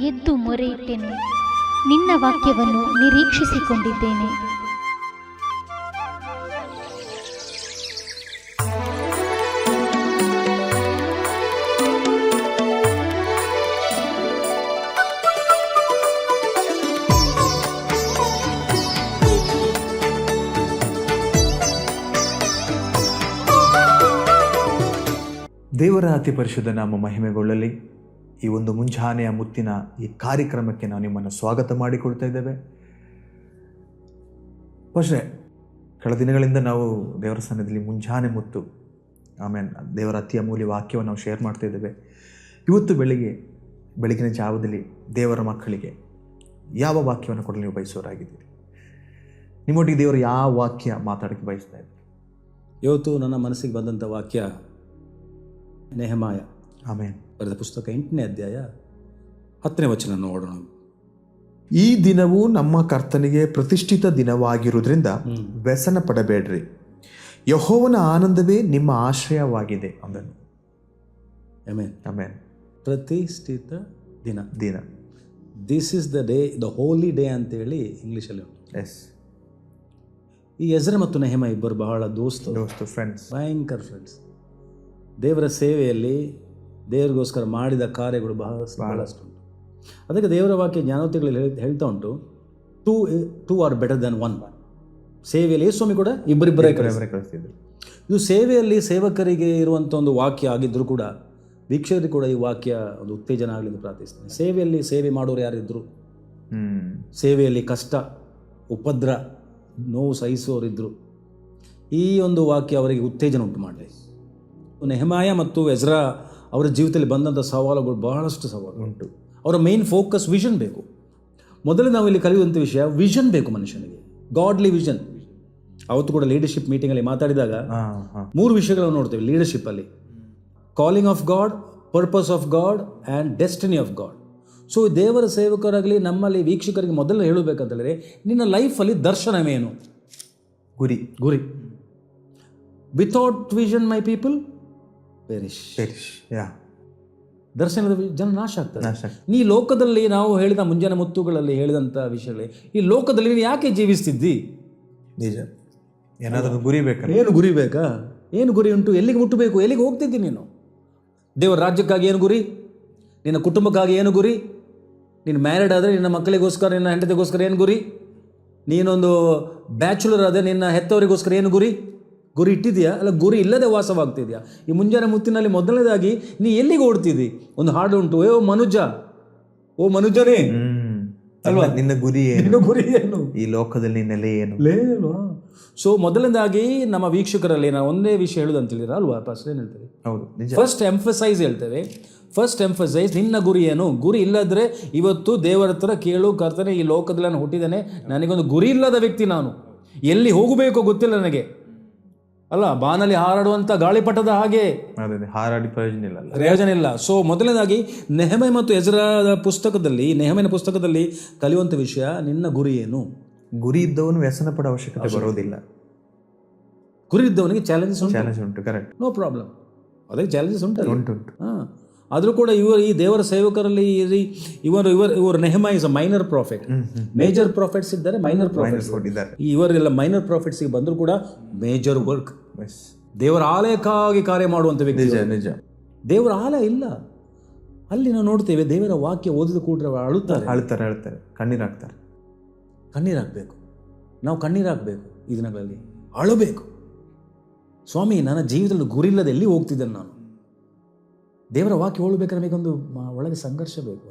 ಎದ್ದು ಮೊರೆಯಿಟ್ಟೆನು. ನಿನ್ನ ವಾಕ್ಯವನ್ನು ನಿರೀಕ್ಷಿಸಿಕೊಂಡಿದ್ದೇನೆ. ದೇವರ ಅತಿ ಪರಿಶುದ್ಧ ನಾಮ ಮಹಿಮೆಗೊಳ್ಳಲಿ. ಈ ಒಂದು ಮುಂಜಾನೆಯ ಮುತ್ತಿನ ಈ ಕಾರ್ಯಕ್ರಮಕ್ಕೆ ನಾವು ನಿಮ್ಮನ್ನು ಸ್ವಾಗತ ಮಾಡಿಕೊಳ್ತಾ ಇದ್ದೇವೆ. പക്ഷേ ಕಳೆದ ದಿನಗಳಿಂದ ನಾವು ದೇವರ ಸನ್ನಿಧಿಯಲ್ಲಿ ಮುಂಜಾನೆ ಮುತ್ತು ಆಮೇಲೆ ದೇವರ ಅತಿ ಅಮೂಲ್ಯ ವಾಕ್ಯವನ್ನು ನಾವು ಶೇರ್ ಮಾಡ್ತಾ ಇದ್ದೇವೆ. ಇವತ್ತು ಬೆಳಗಿನ ಜಾವದಲ್ಲಿ ದೇವರ ಮಕ್ಕಳಿಗೆ ಯಾವ ವಾಕ್ಯವನ್ನು ಕೊಡಲು ನೀವು ಬಯಸೋರಾಗಿದ್ದೀರಿ? ನಿಮ್ಮೊಟ್ಟಿಗೆ ದೇವರು ಯಾವ ವಾಕ್ಯ ಮಾತಾಡೋಕ್ಕೆ ಬಯಸ್ತಾ ಇದ್ದಾರೆ? ಇವತ್ತು ನನ್ನ ಮನಸ್ಸಿಗೆ ಬಂದಂಥ ವಾಕ್ಯ ನೆಹಮಾಯ ಆಮೇನ್ ಬರೆದ ಪುಸ್ತಕ 8ನೇ ಅಧ್ಯಾಯ 10ನೇ ವಚನ ನೋಡೋಣ. ಈ ದಿನವು ನಮ್ಮ ಕರ್ತನಿಗೆ ಪ್ರತಿಷ್ಠಿತ ದಿನವಾಗಿರುವುದರಿಂದ ವ್ಯಸನ ಪಡಬೇಡ್ರಿ, ಯೆಹೋವನ ಆನಂದವೇ ನಿಮ್ಮ ಆಶ್ರಯವಾಗಿದೆ ಅಂದನು. Amen amen. ಪ್ರತಿಷ್ಠಿತ ದಿನ. This is the day, the holy day ಅಂತೇಳಿ ಇಂಗ್ಲೀಷಲ್ಲಿ ಉಂಟು. ಎಸ್. ಈ ಎಜ್ರ ಮತ್ತು ನೆಹಮಾಯ ಇಬ್ಬರು ಬಹಳ ದೋಸ್ತು ಫ್ರೆಂಡ್ಸ್, ಭಯಂಕರ ಫ್ರೆಂಡ್ಸ್. ದೇವರ ಸೇವೆಯಲ್ಲಿ ದೇವರಿಗೋಸ್ಕರ ಮಾಡಿದ ಕಾರ್ಯಗಳು ಬಹಳಷ್ಟು ಉಂಟು. ಅದಕ್ಕೆ ದೇವರ ವಾಕ್ಯ ಜ್ಞಾನೋಕ್ತಿಗಳಲ್ಲಿ ಹೇಳ್ತಾ ಉಂಟು, two are better than one. ಸೇವೆಯಲ್ಲಿ ಯೇಸುಸ್ವಾಮಿ ಕೂಡ ಇಬ್ಬರಿಬ್ಬರೇ ಕಳಿಸಿದ್ರು. ಇದು ಸೇವೆಯಲ್ಲಿ ಸೇವಕರಿಗೆ ಇರುವಂಥ ಒಂದು ವಾಕ್ಯ ಆಗಿದ್ದರೂ ಕೂಡ ವೀಕ್ಷಕರಿಗೆ ಕೂಡ ಈ ವಾಕ್ಯ ಒಂದು ಉತ್ತೇಜನ ಆಗಲಿ ಎಂದು ಪ್ರಾರ್ಥಿಸ್ತೇನೆ. ಸೇವೆಯಲ್ಲಿ ಸೇವೆ ಮಾಡೋರು ಯಾರಿದ್ರು, ಸೇವೆಯಲ್ಲಿ ಕಷ್ಟ ಉಪದ್ರ ನೋವು ಸಹಿಸುವವರಿದ್ದರು, ಈ ಒಂದು ವಾಕ್ಯ ಅವರಿಗೆ ಉತ್ತೇಜನ ಉಂಟು ಮಾಡಲಿ. ನೆಹಮಾಯ ಮತ್ತು ಎಜ್ರಾ ಅವರ ಜೀವಿತದಲ್ಲಿ ಬಂದಂಥ ಸವಾಲುಗಳು ಬಹಳಷ್ಟು ಸವಾಲು ಉಂಟು. ಅವರ ಮೇನ್ ಫೋಕಸ್ ವಿಷನ್ ಬೇಕು. ಮೊದಲು ನಾವು ಇಲ್ಲಿ ಕಲಿಯುವಂಥ ವಿಷಯ ವಿಷನ್ ಬೇಕು ಮನುಷ್ಯನಿಗೆ, ಗಾಡ್ಲಿ ವಿಷನ್. ಅವತ್ತು ಕೂಡ ಲೀಡರ್ಶಿಪ್ ಮೀಟಿಂಗಲ್ಲಿ ಮಾತಾಡಿದಾಗ 3 ವಿಷಯಗಳನ್ನು ನೋಡ್ತೇವೆ ಲೀಡರ್ಶಿಪ್ಪಲ್ಲಿ: calling of God, purpose of God and destiny of God. So ದೇವರ ಸೇವಕರಾಗಲಿ ನಮ್ಮಲ್ಲಿ ವೀಕ್ಷಕರಿಗೆ ಮೊದಲು ಹೇಳಬೇಕಂತ ಹೇಳಿದ್ರೆ, ನಿನ್ನ ಲೈಫಲ್ಲಿ ದರ್ಶನವೇನು? ಗುರಿ. ವಿತೌಟ್ ವಿಷನ್ ಮೈ ಪೀಪಲ್ ಪೆರಿಶ್. ದರ್ಶನದ ಜನ ನಾಶ ಆಗ್ತಾರೆ. ನೀ ಲೋಕದಲ್ಲಿ ನಾವು ಹೇಳಿದ ಮುಂಜಾನೆ ಮುತ್ತುಗಳಲ್ಲಿ ಹೇಳಿದಂಥ ವಿಷಯಗಳೇ, ಈ ಲೋಕದಲ್ಲಿ ನೀನು ಯಾಕೆ ಜೀವಿಸ್ತಿದ್ದಿ? ನಿಜ. ಏನಾದರೂ ಗುರಿ ಬೇಕಾ? ಏನು ಗುರಿ ಉಂಟು? ಎಲ್ಲಿಗೆ ಮುಟ್ಟಬೇಕು? ಎಲ್ಲಿಗೆ ಹೋಗ್ತಿದ್ದಿ ನೀನು? ದೇವರ ರಾಜ್ಯಕ್ಕಾಗಿ ಏನು ಗುರಿ? ನಿನ್ನ ಕುಟುಂಬಕ್ಕಾಗಿ ಏನು ಗುರಿ? ನೀನು ಮ್ಯಾರಿಡ್ ಆದರೆ ನಿನ್ನ ಮಕ್ಕಳಿಗೋಸ್ಕರ, ನಿನ್ನ ಹೆಂಡತಿಗೋಸ್ಕರ ಏನು ಗುರಿ? ನೀನೊಂದು ಬ್ಯಾಚುಲರ್ ಆದರೆ ನಿನ್ನ ಹೆತ್ತವರಿಗೋಸ್ಕರ ಏನು ಗುರಿ ಇಟ್ಟಿದೆಯಾ? ಅಲ್ಲ, ಗುರಿ ಇಲ್ಲದೆ ವಾಸವಾಗ್ತಿದೆಯಾ? ಈ ಮುಂಜಾನೆ ಮುತ್ತಿನಲ್ಲಿ ಮೊದಲನೇದಾಗಿ ನೀ ಎಲ್ಲಿಗೆ ಓಡ್ತಿದ್ದಿ? ಒಂದು ಹಾಡು ಉಂಟು, ಓ ಮನುಜನೇ ಅಲ್ವಾ, ನಿನ್ನ ಗುರಿ ಏನು? ಈ ಲೋಕದಲ್ಲಿ ನೆಲೆ ಏನು? ಸೊ ಮೊದಲನೇದಾಗಿ ನಮ್ಮ ವೀಕ್ಷಕರಲ್ಲಿ ನಾವು ಒಂದೇ ವಿಷಯ ಹೇಳುದು ಹೇಳಿದ್ರೆ ಅಲ್ವಾ ಫಸ್ಟ್ ಏನು ಹೇಳ್ತೇವೆ? ಹೌದು, ಫಸ್ಟ್ ಎಂಫಸೈಸ್ ಹೇಳ್ತೇವೆ. ನಿನ್ನ ಗುರಿ ಏನು? ಗುರಿ ಇಲ್ಲದ್ರೆ ಇವತ್ತು ದೇವರ ಹತ್ರ ಕೇಳು, ಕರ್ತನೆ ಈ ಲೋಕದಲ್ಲಿ ನಾನು ಹುಟ್ಟಿದ್ದೇನೆ, ನನಗೊಂದು ಗುರಿ ಇಲ್ಲದ ವ್ಯಕ್ತಿ ನಾನು, ಎಲ್ಲಿ ಹೋಗಬೇಕು ಗೊತ್ತಿಲ್ಲ ನನಗೆ. ಅಲ್ಲ, ಬಾನಲ್ಲಿ ಹಾರಾಡುವಂಥ ಗಾಳಿಪಟದ ಹಾಗೆ ಹಾರಾಡಿ ಪ್ರಯೋಜನ ಇಲ್ಲ. ಸೊ ಮೊದಲನೇದಾಗಿ ನೆಹಮಾಯ ಮತ್ತು ಎಜ್ರಾದ ನೆಹಮಾಯನ ಪುಸ್ತಕದಲ್ಲಿ ಕಲಿಯುವಂಥ ವಿಷಯ, ನಿನ್ನ ಗುರಿ ಏನು? ಗುರಿ ಇದ್ದವನು ವ್ಯಸನ ಪಡೋ ಅವಶ್ಯಕತೆ ಬರೋದಿಲ್ಲ. ಗುರಿ ಇದ್ದವನಿಗೆ ಚಾಲೆಂಜಸ್ ಉಂಟು. Correct, no problem. ಅದಕ್ಕೆ ಚಾಲೆಂಜಸ್ ಉಂಟು. ಆದರೂ ಕೂಡ ಈ ದೇವರ ಸೇವಕರಲ್ಲಿ ಇವರು Nehemiah is a minor prophet. Major prophets ಇದ್ದಾರೆ, ಮೈನರ್ ಪ್ರಾಫಿಟ್ಸ್ ಇದ್ದಾರೆ. ಇವರೆಲ್ಲ ಮೈನರ್ ಪ್ರಾಫಿಟ್ಸ್ಗೆ ಬಂದರೂ ಕೂಡ ಮೇಜರ್ ವರ್ಕ್, ದೇವರ ಆಲಯಕ್ಕಾಗಿ ಕಾರ್ಯ ಮಾಡುವಂಥ ವ್ಯಕ್ತಿ. ನಿಜ. ದೇವರ ಆಲಯ ಇಲ್ಲ ಅಲ್ಲಿ ನಾವು ನೋಡ್ತೇವೆ, ದೇವರ ವಾಕ್ಯ ಓದಿದ ಕೂಡಲೇ ಅಳುತ್ತಾರೆ, ಕಣ್ಣೀರಾಗಬೇಕು. ನಾವು ಕಣ್ಣೀರಾಗಬೇಕು. ಈ ದಿನಗಳಲ್ಲಿ ಅಳಬೇಕು. ಸ್ವಾಮಿ, ನನ್ನ ಜೀವಿತದಲ್ಲಿ ಗುರಿ ಇಲ್ಲದೆ ಎಲ್ಲಿ ಹೋಗ್ತಿದ್ದೇನೆ ನಾನು? ದೇವರ ವಾಕ್ಯ ಹೋಗ್ಬೇಕಾದ್ರೆ ನಮಗೊಂದು ಒಳಗೆ ಸಂಘರ್ಷ ಬೇಕು,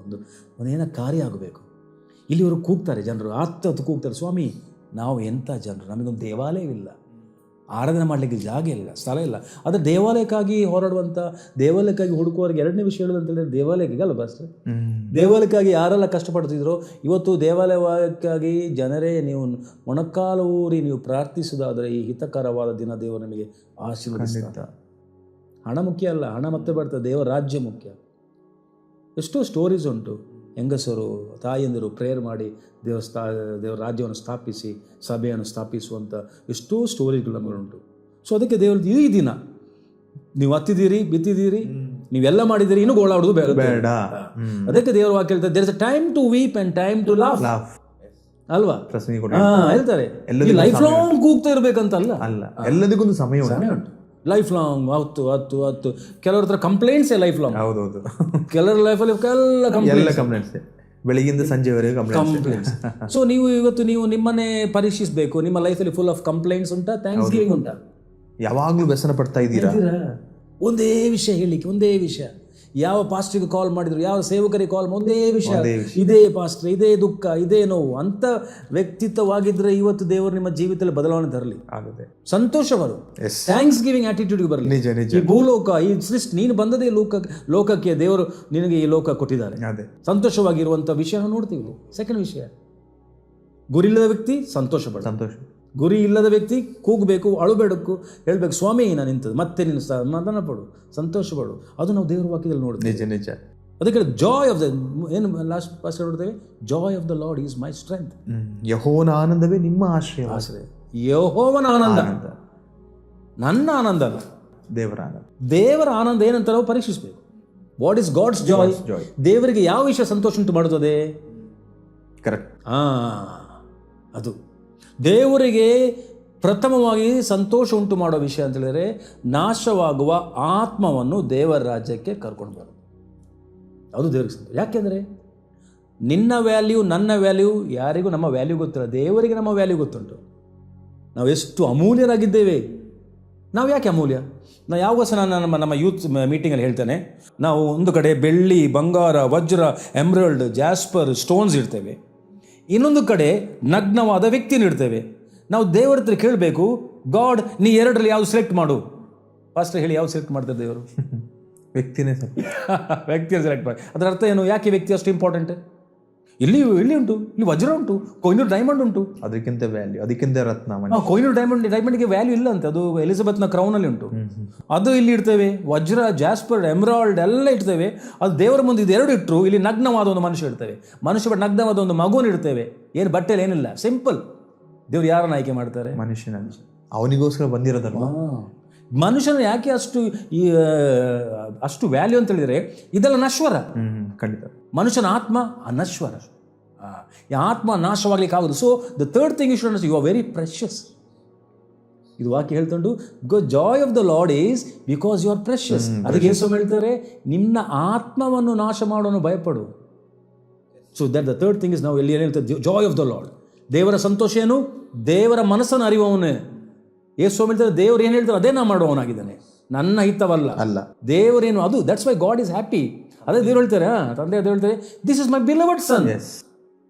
ಒಂದೇನೋ ಕಾರ್ಯ ಆಗಬೇಕು. ಇಲ್ಲಿವರು ಕೂಗ್ತಾರೆ ಜನರು, ಹತ್ತು ಕೂಗ್ತಾರೆ, ಸ್ವಾಮಿ ನಾವು ಎಂಥ ಜನರು, ನಮಗೊಂದು ದೇವಾಲಯವಿಲ್ಲ, ಆರಾಧನೆ ಮಾಡಲಿಕ್ಕೆ ಜಾಗ ಇಲ್ಲ, ಸ್ಥಳ ಇಲ್ಲ. ಆದರೆ ದೇವಾಲಯಕ್ಕಾಗಿ ಹೋರಾಡುವಂಥ, ದೇವಾಲಯಕ್ಕಾಗಿ ಹುಡುಕುವವರಿಗೆ ಎರಡನೇ ವಿಷಯ ಹೇಳೋದು ಹೇಳಿದ್ರೆ ದೇವಾಲಯಕ್ಕೆ ಅಲ್ಲ ಬಸ್. ದೇವಾಲಯಕ್ಕಾಗಿ ಯಾರೆಲ್ಲ ಕಷ್ಟಪಡ್ತಿದ್ರು, ಇವತ್ತು ದೇವಾಲಯಕ್ಕಾಗಿ ಜನರೇ ನೀವು ಮೊಣಕಾಲು ಊರಿ ನೀವು ಪ್ರಾರ್ಥಿಸೋದಾದರೆ ಈ ಹಿತಕರವಾದ ದಿನ ದೇವರು ನಿಮಗೆ ಆಶೀರ್ವದಿಸ್ತಾರೆ. ಹಣ ಮುಖ್ಯ ಅಲ್ಲ, ಹಣ ಮತ್ತೆ ಬರ್ತದೆ, ದೇವರ ರಾಜ್ಯ ಮುಖ್ಯ. ಎಷ್ಟೋ ಸ್ಟೋರೀಸ್ ಉಂಟು, ಹೆಂಗಸರು ತಾಯಿಯಂದಿರು ಪ್ರೇಯರ್ ಮಾಡಿ ದೇವರ ರಾಜ್ಯವನ್ನು ಸ್ಥಾಪಿಸಿ ಸಭೆಯನ್ನು ಸ್ಥಾಪಿಸುವಂಥ ಎಷ್ಟೋ ಸ್ಟೋರಿಗಳು ನಮಗುಂಟು. ಸೊ ಅದಕ್ಕೆ ದೇವರು ಈ ದಿನ ನೀವು ಹತ್ತಿದ್ದೀರಿ, ಬಿತ್ತಿದ್ದೀರಿ, ನೀವೆಲ್ಲ ಮಾಡಿದಿರಿ ಇನ್ನೂ ಗೋಳಾಡೋದು ಬೇಡ. ಬೇಡ. ಅದಕ್ಕೆ ದೇವರ ವಾಕ್ಯ ಹೇಳ್ತಾರೆ, there is a time to weep and time to laugh ಅಲ್ವಾ? ಹೇಳ್ತಾರೆ ಲೈಫ್ ಲಾಂಗ್ ಕೂಗ್ತಾ ಇರ್ಬೇಕಂತಲ್ಲ, ಅಲ್ಲ, ಎಲ್ಲದಕ್ಕೊಂದು ಸಮಯ ಉಂಟು. ಲೈಫ್ ಲಾಂಗ್ ಹತ್ತು ಕೆಲವ್ರ ಹತ್ರ ಕಂಪ್ಲೇಂಟ್ಸ್ ಲೈಫ್ ಲಾಂಗ್. ಹೌದೌದು, ಕೆಲವ್ರ ಲೈಫಲ್ಲಿ ಎಲ್ಲ ಕಂಪ್ಲೇಂಟ್ಸ್ ಬೆಳಗಿಂದ ಸಂಜೆವರೆಗೆ ಕಂಪ್ಲೇಂಟ್ಸ್. ಸೊ ನೀವು ಇವತ್ತು ನೀವು ನಿಮ್ಮನ್ನೇ ಪರೀಕ್ಷಿಸಬೇಕು. ನಿಮ್ಮ ಲೈಫಲ್ಲಿ ಫುಲ್ ಆಫ್ ಕಂಪ್ಲೇಂಟ್ಸ್ ಉಂಟಾ? ಥ್ಯಾಂಕ್ಸ್ ಗಿವಿಂಗ್ ಉಂಟಾ? ಯಾವಾಗ್ಲೂ ವ್ಯಸನ ಪಡ್ತಾ ಇದ್ದೀರಾ? ಒಂದೇ ವಿಷಯ ಹೇಳಿಕ್ಕೆ, ಒಂದೇ ವಿಷಯ. ಯಾವ ಪಾಸ್ಟ್ರಿಗೆ ಕಾಲ್ ಮಾಡಿದ್ರು, ಯಾವ ಸೇವಕರಿಗೆ ಕಾಲ್, ಒಂದೇ ವಿಷಯ, ಇದೇ ಪಾಸ್ಟ್ರ್, ಇದೇ ದುಃಖ, ಇದೇ ನೋವು ಅಂತ ವ್ಯಕ್ತಿತ್ವವಾಗಿದ್ರೆ ಇವತ್ತು ದೇವರು ನಿಮ್ಮ ಜೀವಿತದಲ್ಲಿ ಬದಲಾವಣೆ ತರಲಿ, ಸಂತೋಷ ಬರು, ಥ್ಯಾಂಕ್ಸ್ ಗಿವಿಂಗ್ ಆಟಿಟ್ಯೂಡ್ ಬರಲಿ. ನಿಜ ನಿಜ. ಈ ಭೂಲೋಕ, ಈ ಸೃಷ್ಟಿ, ನೀನು ಬಂದದೇ ಲೋಕಕ್ಕೆ ದೇವರು ನಿನಗೆ ಈ ಲೋಕ ಕೊಟ್ಟಿದ್ದಾರೆ. ಸಂತೋಷವಾಗಿರುವಂಥ ವಿಷಯ ನೋಡ್ತೀವಿ. ಸೆಕೆಂಡ್ ವಿಷಯ, ಗುರಿ ಇಲ್ಲದ ವ್ಯಕ್ತಿ ಸಂತೋಷ ಪಡ. ಗುರಿ ಇಲ್ಲದ ವ್ಯಕ್ತಿ ಕೂಗಬೇಕು, ಅಳುಬೇಡಕ್ಕೂ ಹೇಳ್ಬೇಕು, ಸ್ವಾಮಿ ನಾನು ನಿಂತದ್ದು, ಮತ್ತೆ ನೀನು ಸಮಾಧಾನ ಪಡು, ಸಂತೋಷ ಪಡು. ಅದು ನಾವು ದೇವರ ವಾಕ್ಯದಲ್ಲಿ ನೋಡ್ತೀವಿ. ನಿಜ ನಿಜ. ಅದಕ್ಕೆ ಜಾಯ್ ಆಫ್ ದ, ಏನು ಲಾಸ್ಟ್ ಪಾಸ್ಟ್ ನೋಡ್ತೇವೆ, Joy of the Lord is my strength. ಯೆಹೋವನ ಆನಂದವೇ ನಿಮ್ಮ ಆಶ್ರಯ. ಯೆಹೋವನ ಆನಂದ ನನ್ನ ಆನಂದ ಅಲ್ಲ, ದೇವರ ಆನಂದ. ದೇವರ ಆನಂದ ಏನಂತ ನಾವು ಪರೀಕ್ಷಿಸಬೇಕು. What is God's joy? ದೇವರಿಗೆ ಯಾವ ವಿಷಯ ಸಂತೋಷ ಉಂಟು ಮಾಡುತ್ತದೆ? ಕರೆಕ್ಟ್. ಅದು ದೇವರಿಗೆ ಪ್ರಥಮವಾಗಿ ಸಂತೋಷ ಉಂಟು ಮಾಡೋ ವಿಷಯ ಅಂತ ಹೇಳಿದರೆ, ನಾಶವಾಗುವ ಆತ್ಮವನ್ನು ದೇವರ ರಾಜ್ಯಕ್ಕೆ ಕರ್ಕೊಂಡು ಬರೋದು. ಅದು ದೇವರಿಗೆ ಸಂತೋಷ. ಯಾಕೆಂದರೆ ನಿನ್ನ ವ್ಯಾಲ್ಯೂ, ನನ್ನ ವ್ಯಾಲ್ಯೂ ಯಾರಿಗೂ ನಮ್ಮ ವ್ಯಾಲ್ಯೂ ಗೊತ್ತಿಲ್ಲ, ದೇವರಿಗೆ ನಮ್ಮ ವ್ಯಾಲ್ಯೂ ಗೊತ್ತುಂಟು. ನಾವು ಎಷ್ಟು ಅಮೂಲ್ಯರಾಗಿದ್ದೇವೆ. ನಾವು ಯಾಕೆ ಅಮೂಲ್ಯ? ನಾವು ಯಾವಾಗ ಸಹ ನಾನು ನಮ್ಮ ಯೂತ್ ಮೀಟಿಂಗಲ್ಲಿ ಹೇಳ್ತೇನೆ, ನಾವು ಒಂದು ಕಡೆ ಬೆಳ್ಳಿ, ಬಂಗಾರ, ವಜ್ರ, ಎಮ್ರಲ್ಡ್, ಜಾಸ್ಪರ್, ಸ್ಟೋನ್ಸ್ ಇಡ್ತೇವೆ, ಇನ್ನೊಂದು ಕಡೆ ನಗ್ನವಾದ ವ್ಯಕ್ತಿನ ಇಡ್ತೇವೆ. ನಾವು ದೇವರ ಹತ್ರ ಕೇಳಬೇಕು, ಗಾಡ್ ನೀ ಎರಡರಲ್ಲಿ ಯಾವುದು ಸೆಲೆಕ್ಟ್ ಮಾಡು. ಫಸ್ಟ್ ಹೇಳಿ, ಯಾವ್ದು ಸೆಲೆಕ್ಟ್ ಮಾಡ್ತಾರೆ ದೇವರು? ವ್ಯಕ್ತಿನೇ ವ್ಯಕ್ತಿಯ ಸೆಲೆಕ್ಟ್ ಮಾಡಿ. ಅದರ ಅರ್ಥ ಏನು? ಯಾಕೆ ವ್ಯಕ್ತಿ ಅಷ್ಟು ಇಂಪಾರ್ಟೆಂಟ್? ಇಲ್ಲಿ ಉಂಟು, ಇಲ್ಲಿ ವಜ್ರ ಉಂಟು, ಕೊಯ್ನೂರು ಡೈಮಂಡ್ ಉಂಟು, ಅದಕ್ಕಿಂತ ವ್ಯಾಲ್ಯೂ, ಅದಕ್ಕಿಂತ ರತ್ನ. ಕೊಯ್ನೂರು ಡೈಮಂಡ್ಗೆ ವ್ಯಾಲ್ಯೂ ಇಲ್ಲ ಅಂತ, ಅದು ಎಲಿಜಬೆತ್ನ ಕ್ರೌನಲ್ಲಿ ಉಂಟು. ಅದು ಇಲ್ಲಿ ಇಡ್ತೇವೆ. ವಜ್ರ, ಜಾಸ್ಪರ್, ಎಮ್ರಾಲ್ಡ್ ಎಲ್ಲ ಇಡ್ತೇವೆ. ಅದು ದೇವರ ಮುಂದೆ ಇದು ಎರಡು ಇಟ್ಟರು, ಇಲ್ಲಿ ನಗ್ನವಾದ ಒಂದು ಮನುಷ್ಯ ಇಡ್ತೇವೆ. ಮನುಷ್ಯ ನಗ್ನವಾದ ಒಂದು ಮಗುನ ಇಡ್ತೇವೆ. ಏನು ಬಟ್ಟೆಯಲ್ಲಿ ಏನಿಲ್ಲ, ಸಿಂಪಲ್. ದೇವ್ರು ಯಾರನ್ನ ಆಯ್ಕೆ ಮಾಡ್ತಾರೆ? ಮನುಷ್ಯನ. ಅವನಿಗೋಸ್ಕರ ಬಂದಿರೋದಲ್ವ. ಮನುಷ್ಯನ ಯಾಕೆ ಅಷ್ಟು ವ್ಯಾಲ್ಯೂ ಅಂತ ಹೇಳಿದರೆ, ಇದೆಲ್ಲ ನಶ್ವರ. ಖಂಡಿತ. ಮನುಷ್ಯನ ಆತ್ಮ ಅನಶ್ವರ. ಈ ಆತ್ಮ ನಾಶವಾಗ್ಲಿಕ್ಕೆ ಆಗುದು. So the third thing you should understand, you are very precious. ಇದು ವಾಕ್ಯ ಹೇಳ್ತುಂಟು, joy of the Lord is because you are precious. ಅದಕ್ಕೆ ಯೇಸು ಹೇಳ್ತಾರೆ, ನಿನ್ನ ಆತ್ಮವನ್ನು ನಾಶ ಮಾಡೋನು ಭಯಪಡು. So that the third thing is, ನಾವು ಎಲ್ಲಿ ಏನು ಹೇಳ್ತೇವೆ, ಜಾಯ್ ಆಫ್ ದ ಲಾರ್ಡ್. ದೇವರ ಸಂತೋಷ ಏನು? ದೇವರ ಮನಸ್ಸನ್ನು ಅರಿವವನೇ. ಯೇಸು ಹೇಳ್ತಾರೆ, ದೇವರು ಏನು ಹೇಳ್ತಾರೆ ಅದೇ ನಾ ಮಾಡುವವನಾಗಿದ್ದಾನೆ, ನನ್ನ ಹಿತವಲ್ಲ. ಅಲ್ಲ, ದೇವರೇನು ಅದು. That's why God is happy. ಅದೇ ದೇವ್ರು ಹೇಳ್ತಾರೆ, ತಂದೆ ಅದು ಹೇಳ್ತಾರೆ, this is my beloved son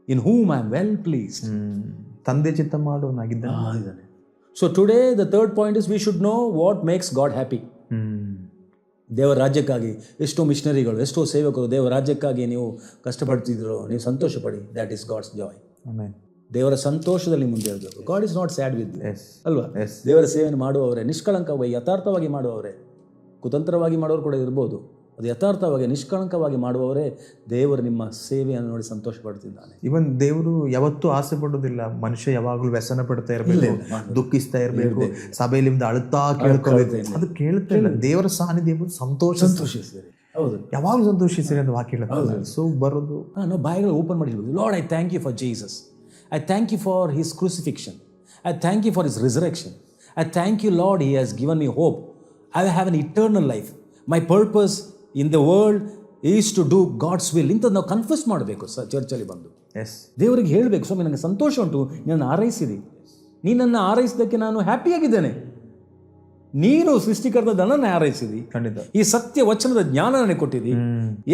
in whom I am well pleased. ತಂದೆ ಚಿತ್ತ ಮಾಡುವವನಾಗಿದ್ದಾನೆ. So today the third point is, we should know what makes God happy. ದೇವರ ರಾಜ್ಯಕ್ಕಾಗಿ ಎಷ್ಟೋ ಮಿಷನರಿಗಳು, ಎಷ್ಟೋ ಸೇವಕರು ದೇವರ ರಾಜ್ಯಕ್ಕಾಗಿ ನೀವು ಕಷ್ಟಪಡ್ತಿದ್ರು, ನೀವು ಸಂತೋಷ ಪಡಿ. That is God's joy. ದೇವರ ಸಂತೋಷದಲ್ಲಿ ಮುಂದೆ ಇರಬೇಕು. God is not sad with ಅಲ್ವಾ? ದೇವರ ಸೇವೆಯನ್ನು ಮಾಡುವವರೇ, ನಿಷ್ಕಳಂಕವಾಗಿ ಯಥಾರ್ಥವಾಗಿ ಮಾಡುವವರೇ, ಕುತಂತ್ರವಾಗಿ ಮಾಡೋರು ಕೂಡ ಇರ್ಬೋದು, ಅದು ಯಥಾರ್ಥವಾಗಿ ನಿಷ್ಕಳಂಕವಾಗಿ ಮಾಡುವವರೇ ದೇವರು ನಿಮ್ಮ ಸೇವೆಯನ್ನು ನೋಡಿ ಸಂತೋಷ ಪಡ್ತಿದ್ದಾನೆ. ಇವನ್ ದೇವರು ಯಾವತ್ತೂ ಆಸೆ ಪಡೋದಿಲ್ಲ ಮನುಷ್ಯ ಯಾವಾಗಲೂ ವ್ಯಸನ ಪಡ್ತಾ ಇರಬೇಕು, ದುಃಖಿಸ್ತಾ ಇರಬೇಕು, ಸಭೆಯಲ್ಲಿ ಅಳುತ್ತಾ ಕೇಳ್ಕೊಳ್ಬೇಕು. ಅದು ಕೇಳ್ತಾ ಇಲ್ಲ. ದೇವರ ಸಾನ್ನಿಧ್ಯ ಸಂತೋಷಿಸಿರಿ. ಹೌದು, ಯಾವಾಗಲೂ ಸಂತೋಷಿಸಿರಿ ಅಂತ ವಾಕ್ಯ ಹೇಳುತ್ತೆ. ಸೊ ಬರೋದು ನಾವು ಬಾಯಿಗಳು ಓಪನ್ ಮಾಡಿ ಹೇಳ್ಬೋದು, Lord I thank you for Jesus. I thank you for his crucifixion. I thank you for his resurrection. I thank you, Lord, he has given me hope. I have an eternal life. My purpose in the world is to do God's will. ಇಂಥ ನಾವು confuse ಮಾಡಬೇಕು ಚರ್ಚಲ್ಲಿ ಬಂದು. ದೇವರಿಗೆ ಹೇಳಬೇಕು, ಸ್ವಾಮಿ ನನಗೆ ಸಂತೋಷ ಉಂಟು, ನೀನನ್ನು ಆರೈಸಿದಿ, ನೀನನ್ನು ಆರೈಸಿದ್ದಕ್ಕೆ ನಾನು ಹ್ಯಾಪಿಯಾಗಿದ್ದೇನೆ. ನೀನು ಸೃಷ್ಟಿಕರ್ತ ನನ್ನನ್ನು ಆರೈಸಿದಿ, ಈ ಸತ್ಯ ವಚನದ ಜ್ಞಾನ ನನಗೆ ಕೊಟ್ಟಿದ್ದಿ.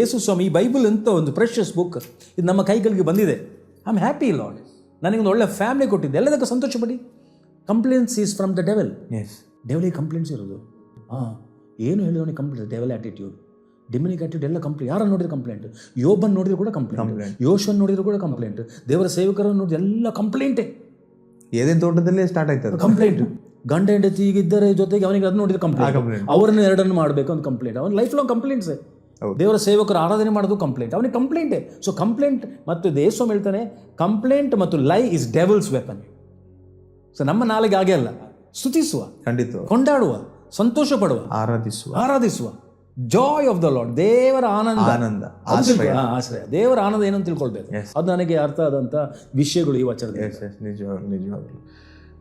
ಯೇಸು ಸ್ವಾಮಿ, ಈ ಬೈಬಲ್ ಅಂತ ಒಂದು ಪ್ರೆಷಸ್ ಬುಕ್ ಇದು ನಮ್ಮ ಕೈಗಳಿಗೆ ಬಂದಿದೆ. ಐ ಆಮ್ ಹ್ಯಾಪಿ ಲಾರ್ಡ್, ನನಗೊಂದು ಒಳ್ಳೆ ಫ್ಯಾಮಿಲಿ ಕೊಟ್ಟಿದ್ದೆ, ಎಲ್ಲದಕ್ಕೂ ಸಂತೋಷ ಪಡಿ. Complaints is from the devil. ಡೆವಲಿಗೆ ಕಂಪ್ಲೇಂಟ್ಸ್ ಇರೋದು. ಏನು ಹೇಳಿದವನಿಗೆ complaint, devil attitude, demonic attitude ಎಲ್ಲ ಕಂಪ್ಲೇಂಟ್. ಯಾರನ್ನು ನೋಡಿದ್ರೆ ಕಂಪ್ಲೇಂಟ್, ಯೋಬನ್ ನೋಡಿದ್ರು ಕೂಡ ಕಂಪ್ಲೇಂಟ್, ಯೋಶನ್ ನೋಡಿದ್ರು ಕೂಡ ಕಂಪ್ಲೇಂಟ್, ದೇವರ ಸೇವಕರನ್ನು ನೋಡಿದ್ರೆ ಎಲ್ಲ ಕಂಪ್ಲೇಂಟೇ. ಏನೇನು ತೋಟದಲ್ಲೇ ಸ್ಟಾರ್ಟ್ ಆಯ್ತದೆ ಕಂಪ್ಲೇಂಟ್. ಗಂಡ ಹೆಂಡತಿ ಇದ್ದರ ಜೊತೆಗೆ ಅವನಿಗೆ ಅದು ನೋಡಿದ್ರೆ ಕಂಪ್ಲೇಂಟ್, ಅವರನ್ನು ಎರಡನ್ನು ಮಾಡಬೇಕು ಅಂತ ಕಂಪ್ಲೇಂಟ್. ಅವನ ಲೈಫ್ ಲಾಂಗ್ ಕಂಪ್ಲೇಂಟ್ಸೇ. ದೇವರ ಸೇವಕರು ಆರಾಧನೆ ಮಾಡೋದು ಕಂಪ್ಲೇಂಟ್, ಅವನಿಗೆ ಕಂಪ್ಲೇಂಟೇ. ಸೊ ಕಂಪ್ಲೇಂಟ್ ಮತ್ತು ದೇಶ ಹೇಳ್ತಾನೆ, ಕಂಪ್ಲೇಂಟ್ ಮತ್ತು ಲೈ ಇಸ್ ಡೆವಲ್ಸ್ ವೆಪನ್. ಸೊ ನಮ್ಮ ನಾಲಿಗೆ ಹಾಗೆ ಅಲ್ಲ, ಸ್ತುತಿಸುವ, ಖಂಡಿತ ಕೊಂಡಾಡುವ, ಸಂತೋಷ ಪಡುವ, ಆರಾಧಿಸುವ. ಜಾಯ್ ಆಫ್ ದ ಲಾರ್ಡ್, ದೇವರ ಆನಂದ. ಆನಂದ, ಆಶ್ರಯ. ದೇವರ ಆನಂದ ಏನಂತ ತಿಳ್ಕೊಳ್ಬೇಕು. ಅದು ನನಗೆ ಅರ್ಥ ಆದಂಥ ವಿಷಯಗಳು ಈ ವಚನದಲ್ಲಿ. ನಿಜವಾಗ್ಲು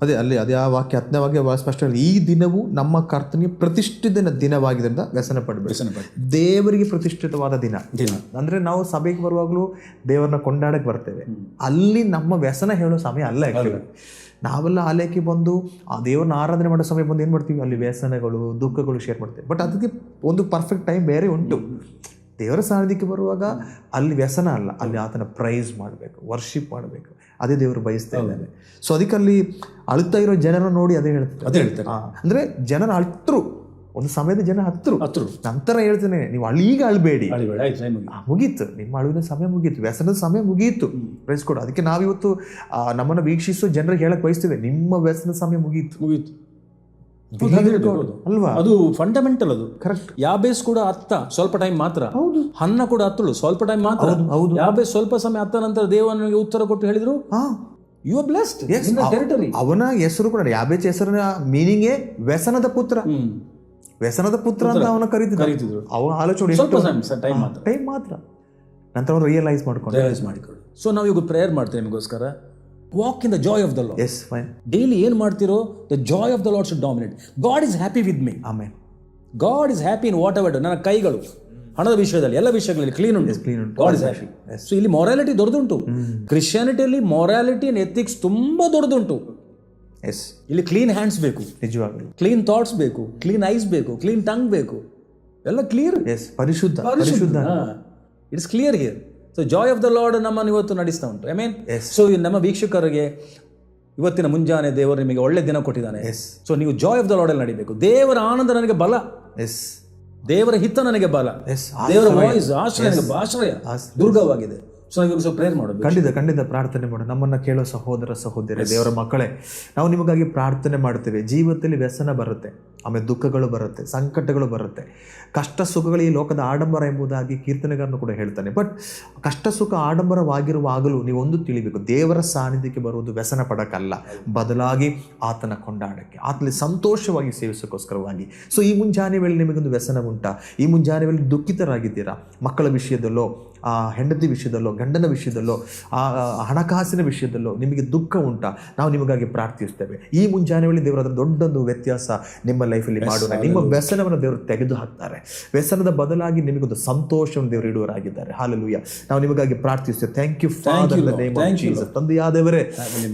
ಅದೇ ಆ ವಾಕ್ಯ 10ನೇ ವಾಕ್ಯ ಬಹಳ ಸ್ಪಷ್ಟ. ಈ ದಿನವು ನಮ್ಮ ಕರ್ತನಿಗೆ ಪ್ರತಿಷ್ಠಿತ ದಿನವಾಗಿದ್ದರಿಂದ ವ್ಯಸನ ಪಡಬೇಕು. ದೇವರಿಗೆ ಪ್ರತಿಷ್ಠಿತವಾದ ದಿನ. ಅಂದ್ರೆ ನಾವು ಸಭೆಗೆ ಬರುವಾಗಲೂ ದೇವರನ್ನ ಕೊಂಡಾಡಕ್ಕೆ ಬರ್ತೇವೆ, ಅಲ್ಲಿ ನಮ್ಮ ವ್ಯಸನ ಹೇಳೋ ಸಮಯ ಅಲ್ಲ. ಆ್ಯಕ್ಚುಲಿ ನಾವೆಲ್ಲ ಆಲಯಕ್ಕೆ ಬಂದು ಆ ದೇವರನ್ನ ಆರಾಧನೆ ಮಾಡೋ ಸಮಯ ಬಂದು ಏನು ಮಾಡ್ತೀವಿ, ಅಲ್ಲಿ ವ್ಯಸನಗಳು ದುಃಖಗಳು ಶೇರ್ ಮಾಡ್ತೇವೆ. ಬಟ್ ಅದಕ್ಕೆ ಒಂದು ಪರ್ಫೆಕ್ಟ್ ಟೈಮ್ ಬೇರೆ ಉಂಟು. ದೇವರ ಸಾನ್ನಿಧ್ಯಕ್ಕೆ ಬರುವಾಗ ಅಲ್ಲಿ ವ್ಯಸನ ಅಲ್ಲ, ಅಲ್ಲಿ ಆತನ ಪ್ರೈಸ್ ಮಾಡಬೇಕು, ವರ್ಷಿಪ್ ಮಾಡಬೇಕು, ಅದೇ ದೇವರು ಬಯಸ್ತಾ ಇದ್ದಾರೆ. ಸೊ ಅದಕ್ಕೆ ಅಲ್ಲಿ ಅಳ್ತಾ ಇರೋ ಜನರನ್ನು ನೋಡಿ ಅದೇ ಹೇಳ್ತಾರೆ. ಅಂದ್ರೆ ಜನರು ಅಳ್ತರು, ಒಂದು ಸಮಯದ ಜನ ಹತ್ತರು. ನಂತರ ಹೇಳ್ತೇನೆ, ನೀವು ಈಗ ಅಳ್ಬೇಡಿ, ಮುಗೀತು, ನಿಮ್ಮ ಅಳುವಿನ ಸಮಯ ಮುಗೀತು, ವ್ಯಸನದ ಸಮಯ ಮುಗೀತು. ಪ್ರೈಸ್ ಕೊಡು. ಅದಕ್ಕೆ ನಾವಿವತ್ತು ನಮ್ಮನ್ನು ವೀಕ್ಷಿಸೋ ಜನರಿಗೆ ಹೇಳಕ್ ಬಯಸ್ತೇವೆ, ನಿಮ್ಮ ವ್ಯಸನದ ಸಮಯ ಮುಗೀತು ಅಲ್ವಾ? ಅದು ಫಂಡಮೆಂಟಲ್. ಅದು ಕರೆಕ್ಟ್. ಯಾಬೇಸ್ ಕೂಡ ಅತ್ತ ಸ್ವಲ್ಪ ಟೈಮ್ ಮಾತ್ರ, ಹನ್ನ ಕೂಡ ಹತ್ತಳು ಸ್ವಲ್ಪ ಟೈಮ್ ಮಾತ್ರ. ಯಾಬೇಸ್ ಸ್ವಲ್ಪ ಸಮಯ ಅತ್ತ ನಂತರ ದೇವನಿಗೆ ಉತ್ತರ ಕೊಟ್ಟು ಹೇಳಿದ್ರು, you are blessed in the territory. ಅವನ ಹೆಸರು ಕೂಡ, ಯಾಬೇಸ್ ಹೆಸರಿನ ಮೀನಿಂಗೇ ವ್ಯಸನದ ಪುತ್ರ. ವ್ಯಸನದ ಪುತ್ರ ಅಂತ ಅವನ ಕರೀತಿದ್ರು. ಅವ ಆಲೋಚನೆ ಟೈಮ್ ಮಾತ್ರ, ನಂತರ ಅವನು ರಿಯಲೈಸ್ ಮಾಡಿಕೊಂಡು. ಸೊ ನಾವು ಈಗ ಪ್ರೇಯರ್ ಮಾಡ್ತೇವೆ ನಿಮಗೋಸ್ಕರ. Walk in the Joy of the lord. Yes, fine. Daily ಏನು ಮಾಡ್ತಿರೋ, the Joy of the lord should dominate. God is happy with me. Amen. God is happy in what ever. ನನ್ನ ಕೈಗಳು ಹಣದ ವಿಷಯದಲ್ಲಿ ಎಲ್ಲ ವಿಷಯಗಳಲ್ಲಿ ಕ್ಲೀನ್ ಉಂಟು. God is happy. ಸೊ ಇಲ್ಲಿ ಮೊರಾಲಿಟಿ ದೊಡ್ಡದುಂಟು. ಕ್ರಿಶ್ಚಿಯಾನಿಟಿಯಲ್ಲಿ ಮೊರಾಲಿಟಿ ಅಂಡ್ ಎಥಿಕ್ಸ್ ತುಂಬಾ ದೊಡ್ಡದುಂಟು. ಇಲ್ಲಿ ಕ್ಲೀನ್ ಹ್ಯಾಂಡ್ಸ್ ಬೇಕು, ನಿಜವಾಗ್ಲೂ ಕ್ಲೀನ್ ಥಾಟ್ಸ್ ಬೇಕು, ಕ್ಲೀನ್ ಐಸ್ ಬೇಕು, ಕ್ಲೀನ್ ಟಂಗ್ ಬೇಕು, ಎಲ್ಲ ಕ್ಲಿಯರ್. ಪರಿಶುದ್ಧ. It's clear here. So Joy of the lord ನಮ್ಮನ್ನು ಇವತ್ತು ನಡೆಸ್ತಾ ಉಂಟು. ಐ ಮೀನ್, ಸೊ ನಮ್ಮ ವೀಕ್ಷಕರಿಗೆ ಇವತ್ತಿನ ಮುಂಜಾನೆ ದೇವರು ನಿಮಗೆ ಒಳ್ಳೆ ದಿನ ಕೊಟ್ಟಿದ್ದಾನೆ. ಸೊ ನೀವು ಜಾಯ್ ಆಫ್ ದ ಲಾರ್ಡ್ ಅಲ್ಲಿ ನಡಿಬೇಕು. ದೇವರ ಆನಂದ ನನಗೆ ಬಲ, ದೇವರ ಹಿತ ನನಗೆ ಬಲ, ದೇವರ ವಾಯ್ಸ್ ಆಶ್ರಯ ದುರ್ಗವಾಗಿದೆ. ಸೊ ಇವಾಗ ಪ್ರೇಯರ್ ಮಾಡೋದು. ಖಂಡಿತ ಪ್ರಾರ್ಥನೆ ಮಾಡು. ನಮ್ಮನ್ನ ಕೇಳೋ ಸಹೋದರ ಸಹೋದರಿ, ದೇವರ ಮಕ್ಕಳೇ, ನಾವು ನಿಮಗಾಗಿ ಪ್ರಾರ್ಥನೆ ಮಾಡ್ತೇವೆ. ಜೀವಿತದಲ್ಲಿ ವ್ಯಸನ ಬರುತ್ತೆ, ಆಮೇಲೆ ದುಃಖಗಳು ಬರುತ್ತೆ, ಸಂಕಟಗಳು ಬರುತ್ತೆ, ಕಷ್ಟ ಸುಖಗಳು ಈ ಲೋಕದ ಆಡಂಬರ ಎಂಬುದಾಗಿ ಕೀರ್ತನೆಗಾರನು ಕೂಡ ಹೇಳ್ತಾನೆ. ಬಟ್ ಕಷ್ಟ ಸುಖ ಆಡಂಬರವಾಗಿರುವಾಗಲೂ ನೀವೊಂದು ತಿಳಿಬೇಕು, ದೇವರ ಸಾನ್ನಿಧ್ಯಕ್ಕೆ ಬರುವುದು ವ್ಯಸನ ಪಡಕ್ಕಲ್ಲ, ಬದಲಾಗಿ ಆತನ ಕೊಂಡಾಡಕ್ಕೆ, ಆತನಲ್ಲಿ ಸಂತೋಷವಾಗಿ ಸೇವಿಸೋಕ್ಕೋಸ್ಕರವಾಗಿ. ಸೊ ಈ ಮುಂಜಾನೆ ವೇಳೆ ನಿಮಗೊಂದು ವ್ಯಸನ ಉಂಟಾ? ಈ ಮುಂಜಾನೆ ವೇಳೆ ದುಃಖಿತರಾಗಿದ್ದೀರಾ? ಮಕ್ಕಳ ವಿಷಯದಲ್ಲೋ, ಹೆಂಡತಿ ವಿಷಯದಲ್ಲೋ, ಗಂಡನ ವಿಷಯದಲ್ಲೋ, ಹಣಕಾಸಿನ ವಿಷಯದಲ್ಲೋ ನಿಮಗೆ ದುಃಖ ಉಂಟಾ? ನಾವು ನಿಮಗಾಗಿ ಪ್ರಾರ್ಥಿಸ್ತೇವೆ. ಈ ಮುಂಜಾನೆ ವೇಳೆ ದೇವರ ದೊಡ್ಡೊಂದು ವ್ಯತ್ಯಾಸ ನಿಮ್ಮ ಲೈಫಲ್ಲಿ ಮಾಡೋಣ. ನಿಮ್ಮ ವ್ಯಸನವನ್ನು ದೇವರು ತೆಗೆದು ಹಾಕ್ತಾರೆ. ವ್ಯಸನದ ಬದಲಾಗಿ ನಿಮಗೊಂದು ಸಂತೋಷವನ್ನು ದೇವರು ಇಡುವರಾಗಿದ್ದಾರೆ. ಹಾಲೆಲೂಯಾ. ನಾವು ನಿಮಗಾಗಿ ಪ್ರಾರ್ಥಿಸ್ತೇವೆ. Thank you father in the name of Jesus. ತಂದೆಯಾದವರೇ,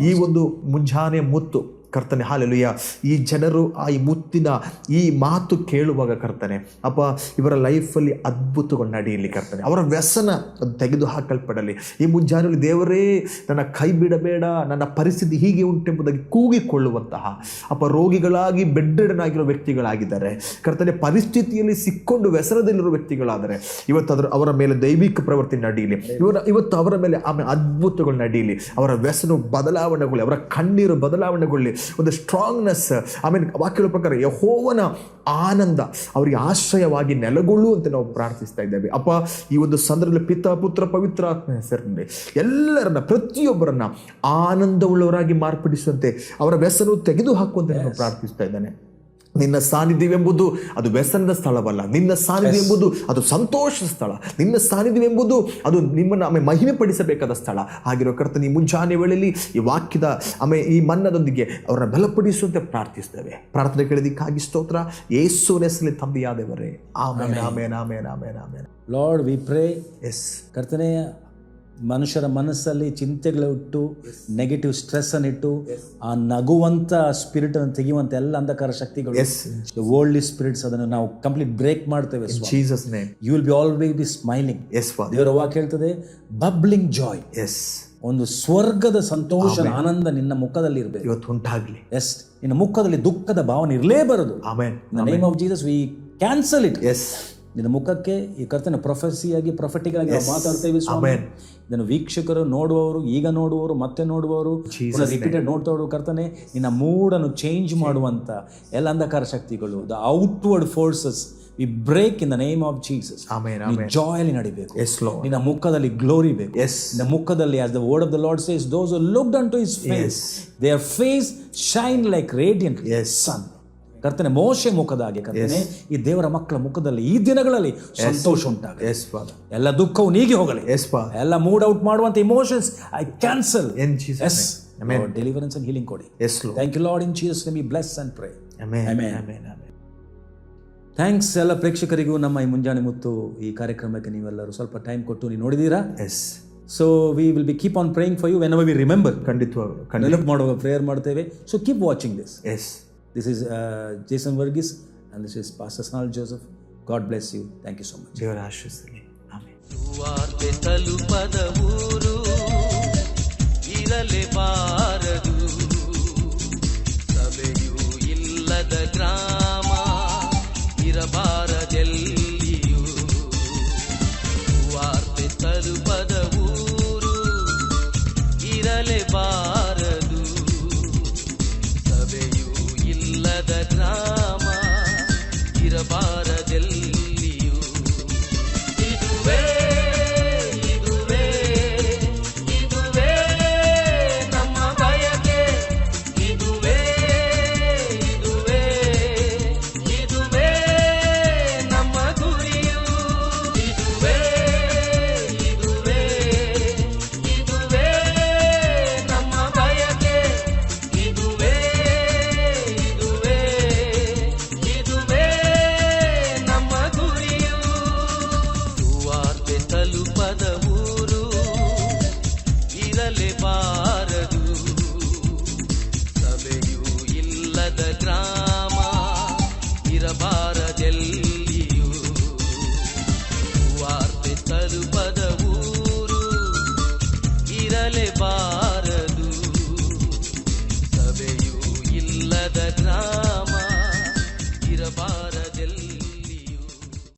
ಈ ಒಂದು ಮುಂಜಾನೆ ಮುತ್ತು ಕರ್ತನೆ, ಹಾಲೆಲೂಯಾ, ಈ ಜನರು ಈ ಮುತ್ತಿನ ಈ ಮಾತು ಕೇಳುವಾಗ ಕರ್ತನೆ ಅಪ್ಪ, ಇವರ ಲೈಫಲ್ಲಿ ಅದ್ಭುತಗಳು ನಡೆಯಲಿ ಕರ್ತನೆ. ಅವರ ವ್ಯಸನ ತೆಗೆದು ಹಾಕಲ್ಪಡಲಿ. ಈ ಮುಂಜಾನೆಯಲ್ಲಿ ದೇವರೇ, ನನ್ನ ಕೈ ಬಿಡಬೇಡ, ನನ್ನ ಪರಿಸ್ಥಿತಿ ಹೀಗೆ ಉಂಟೆಂಬುದಾಗಿ ಕೂಗಿಕೊಳ್ಳುವಂತಹ ಅಪ್ಪ, ರೋಗಿಗಳಾಗಿ ಬೆಡ್ಡೆಡನಾಗಿರೋ ವ್ಯಕ್ತಿಗಳಾಗಿದ್ದಾರೆ ಕರ್ತನೆ, ಪರಿಸ್ಥಿತಿಯಲ್ಲಿ ಸಿಕ್ಕೊಂಡು ವ್ಯಸನದಲ್ಲಿರೋ ವ್ಯಕ್ತಿಗಳಾದರೆ ಇವತ್ತು ಅವರ ಮೇಲೆ ದೈವಿಕ ಪ್ರವೃತ್ತಿ ನಡೆಯಲಿ. ಇವತ್ತು ಅವರ ಮೇಲೆ ಆಮೇಲೆ ಅದ್ಭುತಗಳು ನಡೆಯಲಿ. ಅವರ ವ್ಯಸನ ಬದಲಾವಣೆಗೊಳ್ಳಿ, ಅವರ ಕಣ್ಣೀರು ಬದಲಾವಣೆಗೊಳ್ಳಿ, ಒಂದು ಸ್ಟ್ರಾಂಗ್ನೆಸ್. ಆಮೇಲೆ ವಾಕ್ಯಗಳ ಪ್ರಕಾರ ಯೆಹೋವನ ಆನಂದ ಅವರಿಗೆ ಆಶ್ರಯವಾಗಿ ನೆಲೆಗೊಳ್ಳುವಂತೆ ನಾವು ಪ್ರಾರ್ಥಿಸ್ತಾ ಇದ್ದೇವೆ. ಅಪ್ಪ, ಈ ಒಂದು ಸಂದರ್ಭದಲ್ಲಿ ಪಿತ, ಪುತ್ರ, ಪವಿತ್ರ ಆತ್ಮ ಹೆಸರಿನಲ್ಲಿ ಎಲ್ಲರನ್ನ, ಪ್ರತಿಯೊಬ್ಬರನ್ನ ಆನಂದವುಳ್ಳವರಾಗಿ ಮಾರ್ಪಡಿಸುವಂತೆ, ಅವರ ವ್ಯಸನವು ತೆಗೆದು ಹಾಕುವಂತೆ ನಾನು ಪ್ರಾರ್ಥಿಸ್ತಾ ಇದ್ದೇನೆ. ನಿನ್ನ ಸಾನ್ನಿಧ್ಯವೆಂಬುದು ಅದು ವ್ಯಸನದ ಸ್ಥಳವಲ್ಲ. ನಿನ್ನ ಸಾನ್ನಿಧ್ಯ ಎಂಬುದು ಅದು ಸಂತೋಷದ ಸ್ಥಳ. ನಿನ್ನ ಸಾನ್ನಿಧ್ಯವೆಂಬುದು ಅದು ನಿಮ್ಮನ್ನು ಮಹಿಮೆ ಪಡಿಸಬೇಕಾದ ಸ್ಥಳ ಆಗಿರೋ ಕರ್ತನೆ, ಈ ಮುಂಜಾನೆ ವೇಳೆಯಲ್ಲಿ ಈ ವಾಕ್ಯದ ಈ ಮನ್ನದೊಂದಿಗೆ ಅವರನ್ನ ಬಲಪಡಿಸುವಂತೆ ಪ್ರಾರ್ಥಿಸ್ತೇವೆ. ಪ್ರಾರ್ಥನೆ ಕೇಳಿದಕ್ಕಾಗಿ ಸ್ತೋತ್ರ. ಯೇಸುವಿನ ಹೆಸರಲ್ಲಿ ತಂದೆಯಾದವರೇ, amen, amen, amen, amen, amen. Lord we pray. ಕರ್ತನೆ, ಮನುಷ್ಯರ ಮನಸ್ಸಲ್ಲಿ ಚಿಂತೆಗಳಿಟ್ಟು, ನೆಗೆಟಿವ್ ಸ್ಟ್ರೆಸ್ ಅನ್ನಿಟ್ಟು, ಆ ನಗುವಂತ ಸ್ಪಿರಿಟ್ ಅನ್ನು ತೆಗೆಯುವಂತ ಎಲ್ಲ ಅಂಧಕಾರ ಶಕ್ತಿಗಳು, ವರ್ಲ್ಡ್ಲಿ ಸ್ಪಿರಿಟ್ಸ್, ಅದನ್ನು ನಾವು ಕಂಪ್ಲೀಟ್ ಬ್ರೇಕ್ ಮಾಡ್ತೇವೆ. Jesus name. You will be always be smiling. ದೇವರ ವಾಕ್ಯ ಹೇಳ್ತದೆ, ಬಬ್ಲಿಂಗ್ ಜಾಯ್. ಒಂದು ಸ್ವರ್ಗದ ಸಂತೋಷ, ಆನಂದ ನಿನ್ನ ಮುಖದಲ್ಲಿ ಇರಬೇಕು. ಇವತ್ತು ಉಂಟಾಗ್ಲಿ. ನಿನ್ನ ಮುಖದಲ್ಲಿ ದುಃಖದ ಭಾವನೆ ಇರಲೇಬಾರದು. Amen. In the name of Jesus we cancel it. ನಿನ್ನ ಮುಖಕ್ಕೆ ಈ ಕರ್ತನ ಪ್ರೊಫೆಸಿಯಾಗಿ, ಪ್ರೊಫೆಟಿಕ್ ಆಗಿ ಮಾತಾಡ್ತೇವೆ ಸ್ವಾಮಿ. ಇದನ್ನು ವೀಕ್ಷಕರು, ನೋಡುವವರು, ಈಗ ನೋಡುವವರು, ಮತ್ತೆ ನೋಡುವವರು, ರಿಪೀಟೆಡ್ ನೋಡ್ತವರು ಕರ್ತನೆ, ನಿನ್ನ ಮೂಡನ್ನು ಚೇಂಜ್ ಮಾಡುವಂತ ಎಲ್ಲ ಅಂಧಕಾರ ಶಕ್ತಿಗಳು, the outward forces we break in the name of Jesus. Joy ಅಲ್ಲಿ ನಡಿಬೇಕು. ನಿನ್ನ ಮುಖದಲ್ಲಿ ಗ್ಲೋರಿ ಬೇಕು. ನಿನ್ನ ಮುಖದಲ್ಲಿ, as the word of the Lord says, those who looked unto his face, their face shine like radiant sun. ಕರ್ತನೆ ಮೋಶೆ ಮುಖದ ಹಾಗೆ ಕರ್ತನೆ ಈ ದೇವರ ಮಕ್ಕಳ ಮುಖದಲ್ಲಿ ಈ ದಿನಗಳಲ್ಲಿ ಸಂತೋಷ ಉಂಟಾಗಲಿ. S father. ಎಲ್ಲ ದುಃಖವು ನೀಗಿ ಹೋಗಲಿ. Yes father. ಎಲ್ಲ ಮೂಡ್ ಔಟ್ ಮಾಡುವಂತ emotions I cancel in Jesus name. Lord, deliverance and healing ಕೊಡಿ. Yes Lord. Thank you Lord, in Jesus name we bless and pray. Amen. Amen. Amen. Amen. Thanks ಎಲ್ಲ ಪ್ರೇಕ್ಷಕರಿಗೂ ನಮ್ಮ ಈ ಮುಂಜಾನೆ ಮುತ್ತು ಈ ಕಾರ್ಯಕ್ರಮಕ್ಕೆ ನೀವೆಲ್ಲರೂ ಸ್ವಲ್ಪ ಟೈಮ್ ಕೊಟ್ಟು ನೀವು ನೋಡಿದ್ದೀರಾ. Yes. So we will be keep on praying for you whenever we remember. ಖಂಡಿತವಾಗ್ಲೂ ನೆನಪು ಮಾಡುವ ಪ್ರೇಯರ್ ಮಾಡ್ತೇವೆ. So keep watching this. Yes. This is Jason Verghese and this is Pastor Sanal Joseph. God bless you. Thank you so much. ದೇವರ ಆಶೀರ್ವದಿಸಲಿ. Amen. ಸುವಾರ್ತೆ ತಲುಪದ ಊರು ಇರಲೇಬಾರದು, ಸಭೆಯೂ ಇಲ್ಲದ ಗ್ರಾಮ ಇರಬಾರದೆಲ್ಲಿಯೂ. ಸುವಾರ್ತೆ ತಲುಪದ ಊರು ಇರಲೇಬಾರದು, ಸಭೆಯೂ ಇಲ್ಲದ ಗ್ರಾಮ ಇರಬಾರದೆಲ್ಲಿಯೂ. ಇದುವೇ ಇದುವೇ ಇದುವೇ ನಮ್ಮ ಬಯಕೆ, ಇದುವೇ ಇದುವೇ ಇದುವೇ ನಮ್ಮ ಗುರಿಯು. ಇದುವೇ ಇದುವೇ ಇದುವೇ ನಮ್ಮ ಬಯಕೆ, ಇದುವೇ ಇದುವೇ ಇದುವೇ ನಮ್ಮ ಗುರಿಯು. ಸುವಾರ್ತೆ ತಲುಪದ ಊರು ಇರಲೇಬಾರದು, ಸಭೆಯೂ ಇಲ್ಲದ ಗ್ರಾಮ ಇರಬಾರದೆಲ್ಲಿಯೂ. ಸುವಾರ್ತೆ ತಲುಪದ ಊರು ಇರಲೇಬಾರದು, ಸಭೆಯೂ ಇಲ್ಲದ ಗ್ರಾಮ ಇರಬಾರದೆಲ್ಲಿಯೂ.